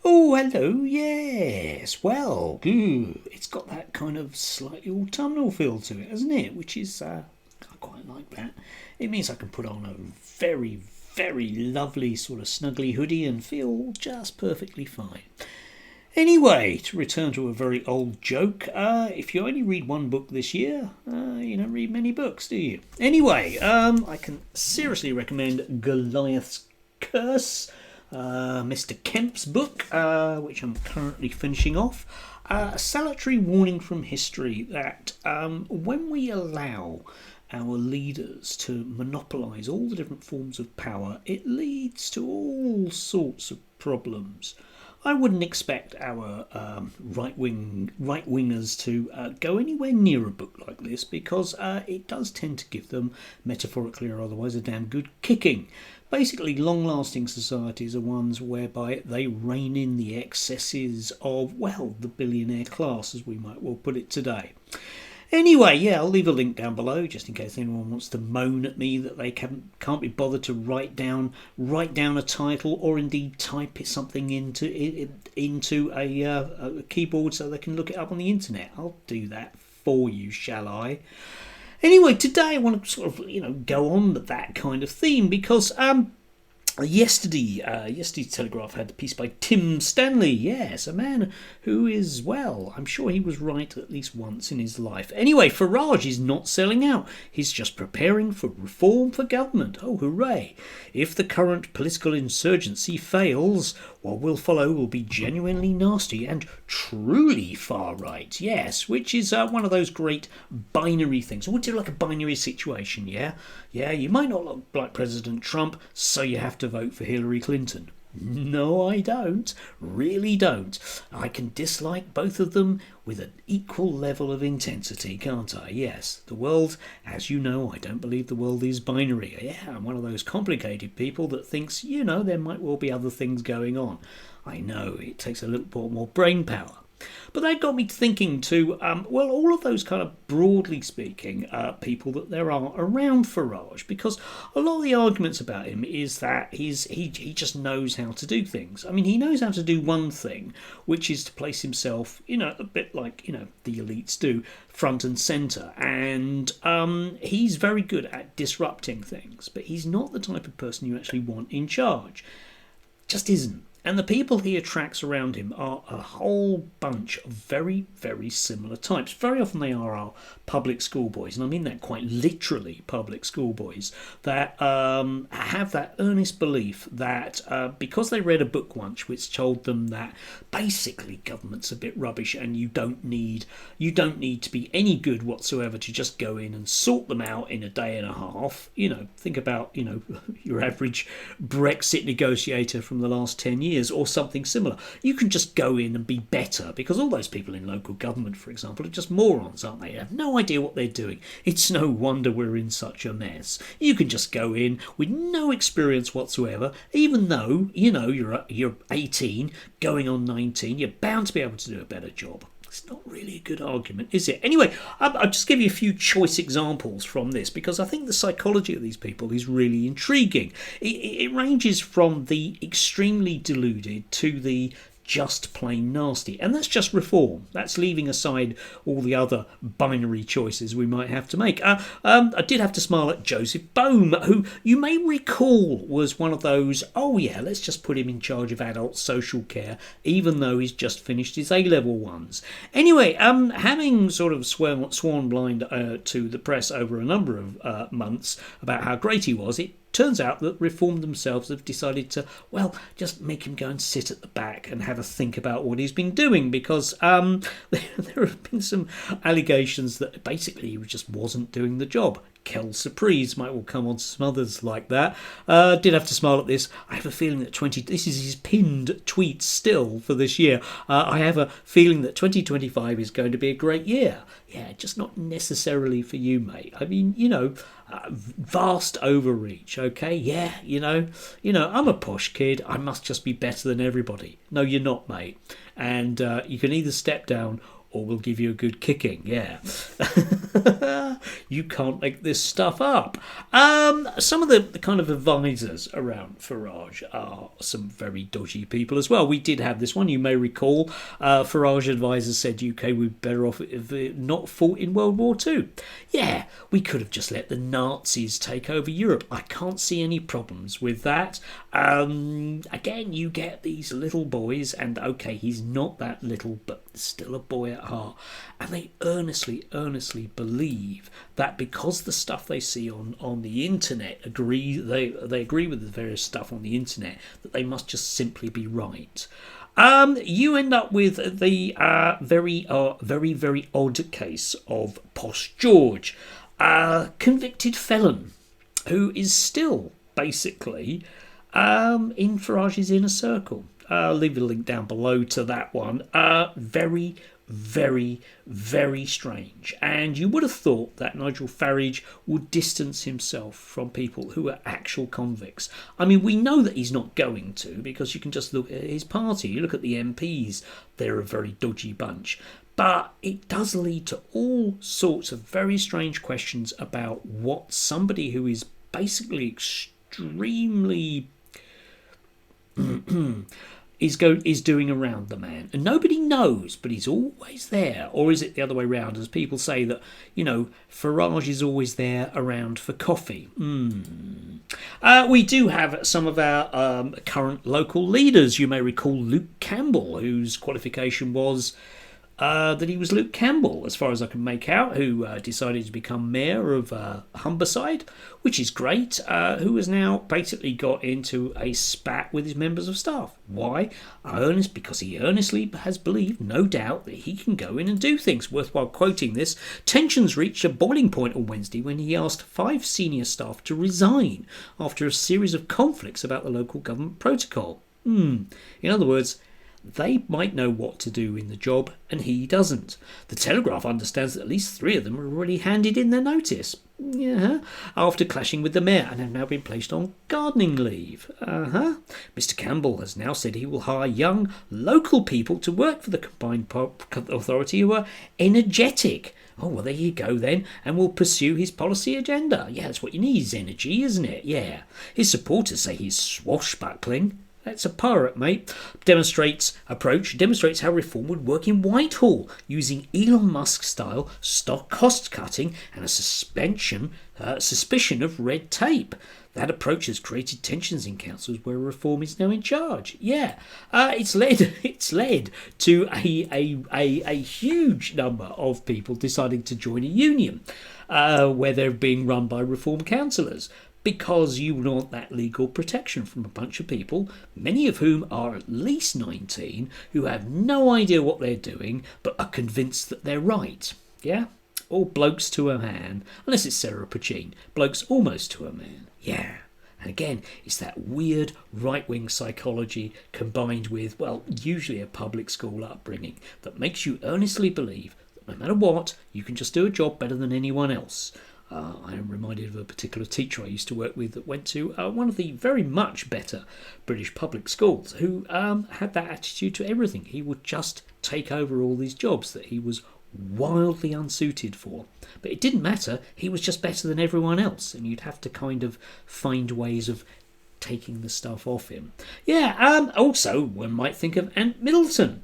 Oh, hello, yes. Well, it's got that kind of slightly autumnal feel to it, hasn't it? Which is, I quite like that. It means I can put on a very, very lovely sort of snuggly hoodie and feel just perfectly fine. Anyway, to return to a very old joke, if you only read one book this year, you don't read many books, do you? Anyway, I can seriously recommend Goliath's Curse, Mr. Kemp's book, which I'm currently finishing off. A salutary warning from history that when we allow our leaders to monopolise all the different forms of power, it leads to all sorts of problems. I wouldn't expect our right wingers to go anywhere near a book like this because it does tend to give them, metaphorically or otherwise, a damn good kicking. Basically, long-lasting societies are ones whereby they rein in the excesses of, well, the billionaire class, as we might well put it today. Anyway, yeah, I'll leave a link down below just in case anyone wants to moan at me that they can't be bothered to write down a title or indeed type something into a keyboard so they can look it up on the internet. I'll do that for you, shall I? Anyway, today I want to sort of go on with that kind of theme because yesterday's Telegraph had a piece by Tim Stanley. Yes, a man who is, well, I'm sure he was right at least once in his life. Anyway, Farage is not selling out. He's just preparing for reform for government. Oh, hooray. If the current political insurgency fails, what will follow will be genuinely nasty and truly far right. Yes, which is one of those great binary things. Would you like a binary situation, yeah? Yeah, you might not look like President Trump, so you have to vote for Hillary Clinton. No, I don't. Really don't. I can dislike both of them with an equal level of intensity, can't I? Yes, the world, as you know, I don't believe the world is binary. Yeah, I'm one of those complicated people that thinks, there might well be other things going on. I know, it takes a little bit more brain power. But that got me thinking to, all of those kind of broadly speaking people that there are around Farage, because a lot of the arguments about him is that he just knows how to do things. I mean, he knows how to do one thing, which is to place himself, a bit like, the elites do, front and centre. And he's very good at disrupting things, but he's not the type of person you actually want in charge. Just isn't. And the people he attracts around him are a whole bunch of very, very similar types. Very often they are our public schoolboys, and I mean that quite literally, public schoolboys, that have that earnest belief that because they read a book once which told them that basically government's a bit rubbish and you don't need to be any good whatsoever to just go in and sort them out in a day and a half. Think about, your average Brexit negotiator from the last 10 years. Or something similar. You can just go in and be better because all those people in local government, for example, are just morons, aren't they? They have no idea what they're doing. It's no wonder we're in such a mess. You can just go in with no experience whatsoever, even though, you're 18, going on 19, you're bound to be able to do a better job. It's not really a good argument, is it? Anyway, I'll just give you a few choice examples from this because I think the psychology of these people is really intriguing. It ranges from the extremely deluded to the just plain nasty, and that's just reform. That's leaving aside all the other binary choices we might have to make. I did have to smile at Joseph Boehm, who you may recall was one of those, let's just put him in charge of adult social care, even though he's just finished his A-level ones. Anyway, having sort of sworn blind to the press over a number of months about how great he was, it turns out that Reform themselves have decided to, just make him go and sit at the back and have a think about what he's been doing because there have been some allegations that basically he just wasn't doing the job. Kel Surprise might well come on to some others like that. Did have to smile at this. I have a feeling that this is his pinned tweet still for this year. I have a feeling that 2025 is going to be a great year. Yeah, just not necessarily for you, mate. I mean, vast overreach, okay? Yeah, I'm a posh kid. I must just be better than everybody. No, you're not, mate. And you can either step down or we'll give you a good kicking, yeah. You can't make this stuff up. Some of the kind of advisors around Farage are some very dodgy people as well. We did have this one, you may recall. Farage advisors said UK would be better off if it not fought in World War II. Yeah, we could have just let the Nazis take over Europe. I can't see any problems with that. Again, you get these little boys, and okay, he's not that little, but still a boy at heart, and they earnestly believe that because the stuff they see on the internet they agree with the various stuff on the internet, that they must just simply be right. You end up with the very odd case of Posh George, a convicted felon who is still basically in Farage's inner circle. I'll leave a link down below to that one. Very strange. And you would have thought that Nigel Farage would distance himself from people who are actual convicts. I mean, we know that he's not going to, because you can just look at his party. You look at the MPs, they're a very dodgy bunch. But it does lead to all sorts of very strange questions about what somebody who is basically extremely is doing around the man, and nobody knows, but he's always there. Or is it the other way around, as people say that, you know, Farage is always there around for coffee? We do have some of our current local leaders. You may recall Luke Campbell, whose qualification was that he was Luke Campbell, as far as I can make out, who decided to become mayor of Humberside, which is great, who has now basically got into a spat with his members of staff. Why? Because he earnestly has believed, no doubt, that he can go in and do things. Worthwhile quoting this. Tensions reached a boiling point on Wednesday when he asked 5 senior staff to resign after a series of conflicts about the local government protocol. In other words, they might know what to do in the job, and he doesn't. The Telegraph understands that at least 3 of them have already handed in their notice. After clashing with the mayor, and have now been placed on gardening leave. Mr. Campbell has now said he will hire young, local people to work for the combined authority who are energetic. Oh, well, there you go then, and will pursue his policy agenda. Yeah, that's what you need, is energy, isn't it? Yeah. His supporters say he's swashbuckling. That's a pirate, mate. Demonstrates how reform would work in Whitehall, using Elon Musk-style stock cost-cutting and a suspicion of red tape. That approach has created tensions in councils where reform is now in charge. Yeah, it's led to a huge number of people deciding to join a union where they're being run by reform councillors. Because you want that legal protection from a bunch of people, many of whom are at least 19, who have no idea what they're doing, but are convinced that they're right. Yeah? All blokes to a man, unless it's Sarah Pachin. Blokes almost to a man. Yeah. And again, it's that weird right-wing psychology combined with, well, usually a public school upbringing that makes you earnestly believe that no matter what, you can just do a job better than anyone else. I am reminded of a particular teacher I used to work with that went to one of the very much better British public schools, who had that attitude to everything. He would just take over all these jobs that he was wildly unsuited for. But it didn't matter, he was just better than everyone else, and you'd have to kind of find ways of taking the stuff off him. Yeah, also, one might think of Ant Middleton.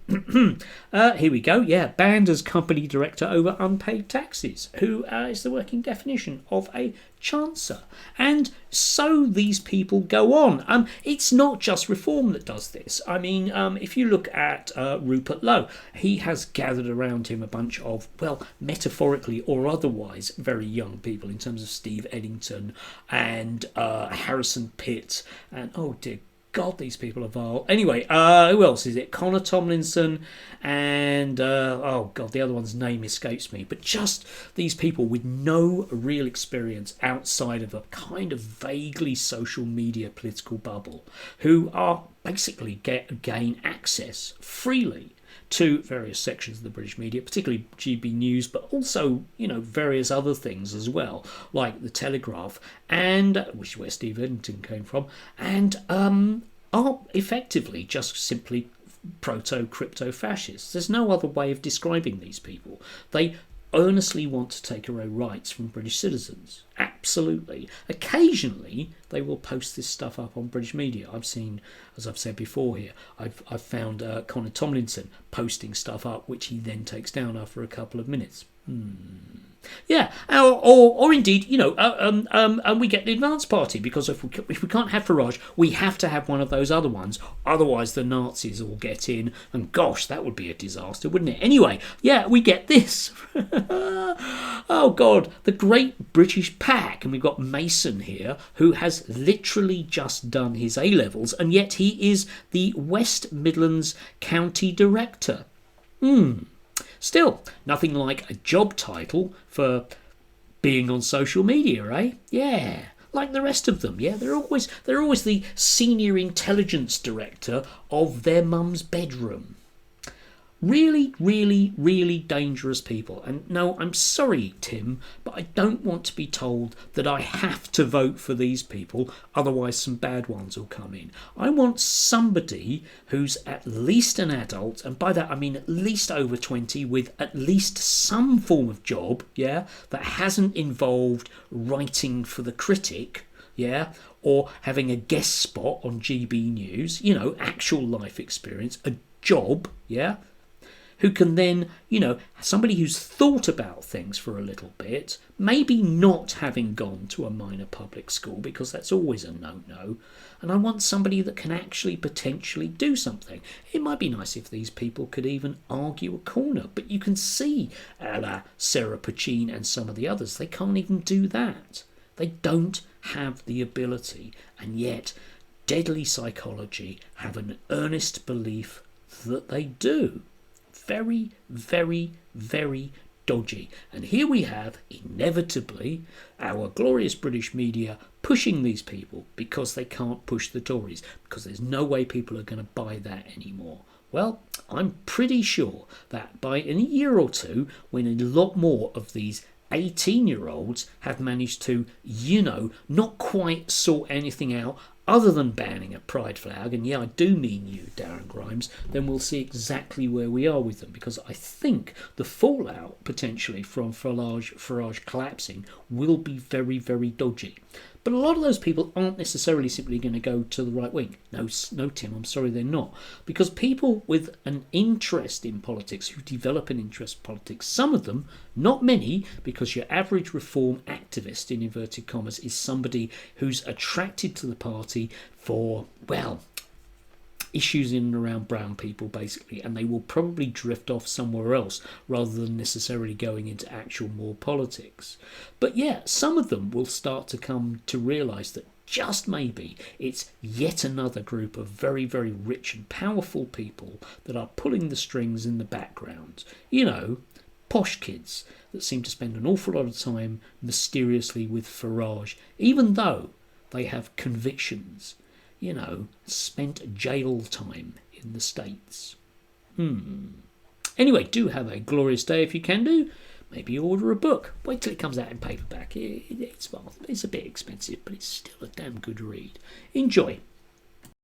Here we go, yeah, banned as company director over unpaid taxes, who is the working definition of a chancer. And so these people go on. It's not just reform that does this. I mean, if you look at Rupert Lowe, he has gathered around him a bunch of, well, metaphorically or otherwise, very young people, in terms of Steve Eddington and Harrison Pitt, and oh dear God, these people are vile. Anyway, who else is it? Connor Tomlinson and, oh God, the other one's name escapes me. But just these people with no real experience outside of a kind of vaguely social media political bubble, who are basically gain access freely to various sections of the British media, particularly GB News, but also, you know, various other things as well, like the Telegraph, and which is where Steve Eddington came from, and are effectively just simply proto-crypto fascists. There's no other way of describing these people. They earnestly want to take away rights from British citizens. Absolutely. Occasionally, they will post this stuff up on British media. I've seen, as I've said before here, I've found Connor Tomlinson posting stuff up, which he then takes down after a couple of minutes. Yeah, or indeed, and we get the Advance Party, because if we can't have Farage, we have to have one of those other ones. Otherwise, the Nazis all get in, and gosh, that would be a disaster, wouldn't it? Anyway, yeah, we get this. Oh God, the Great British Pack, and we've got Mason here, who has literally just done his A-levels, and yet he is the West Midlands County Director. Still, nothing like a job title for being on social media, eh? Yeah, like the rest of them. Yeah, they're always the senior intelligence director of their mum's bedroom. Really, really, really dangerous people. And no, I'm sorry, Tim, but I don't want to be told that I have to vote for these people, otherwise some bad ones will come in. I want somebody who's at least an adult, and by that I mean at least over 20, with at least some form of job, yeah, that hasn't involved writing for the Critic, yeah, or having a guest spot on GB News, actual life experience, a job, yeah, who can then, somebody who's thought about things for a little bit, maybe not having gone to a minor public school, because that's always a no-no, and I want somebody that can actually potentially do something. It might be nice if these people could even argue a corner, but you can see, a la Sarah Pachin and some of the others, they can't even do that. They don't have the ability, and yet Deadly Psychology have an earnest belief that they do. Very, very, very dodgy. And here we have, inevitably, our glorious British media pushing these people because they can't push the Tories, because there's no way people are going to buy that anymore. Well, I'm pretty sure that in a year or two, when a lot more of these 18-year-olds have managed to, not quite sort anything out other than banning a pride flag, and yeah, I do mean you, Darren Grimes, then we'll see exactly where we are with them, because I think the fallout, potentially, from Farage collapsing will be very, very dodgy. But a lot of those people aren't necessarily simply going to go to the right wing. No, Tim, I'm sorry, they're not. Because people with an interest in politics, who develop an interest in politics, some of them, not many, because your average reform activist, in inverted commas, is somebody who's attracted to the party for, issues in and around brown people, basically, and they will probably drift off somewhere else rather than necessarily going into actual more politics. But yeah, some of them will start to come to realise that just maybe it's yet another group of very, very rich and powerful people that are pulling the strings in the background. Posh kids that seem to spend an awful lot of time mysteriously with Farage, even though they have convictions. Spent jail time in the States. Anyway, do have a glorious day if you can do. Maybe order a book. Wait till it comes out in paperback. It's a bit expensive, but it's still a damn good read. Enjoy.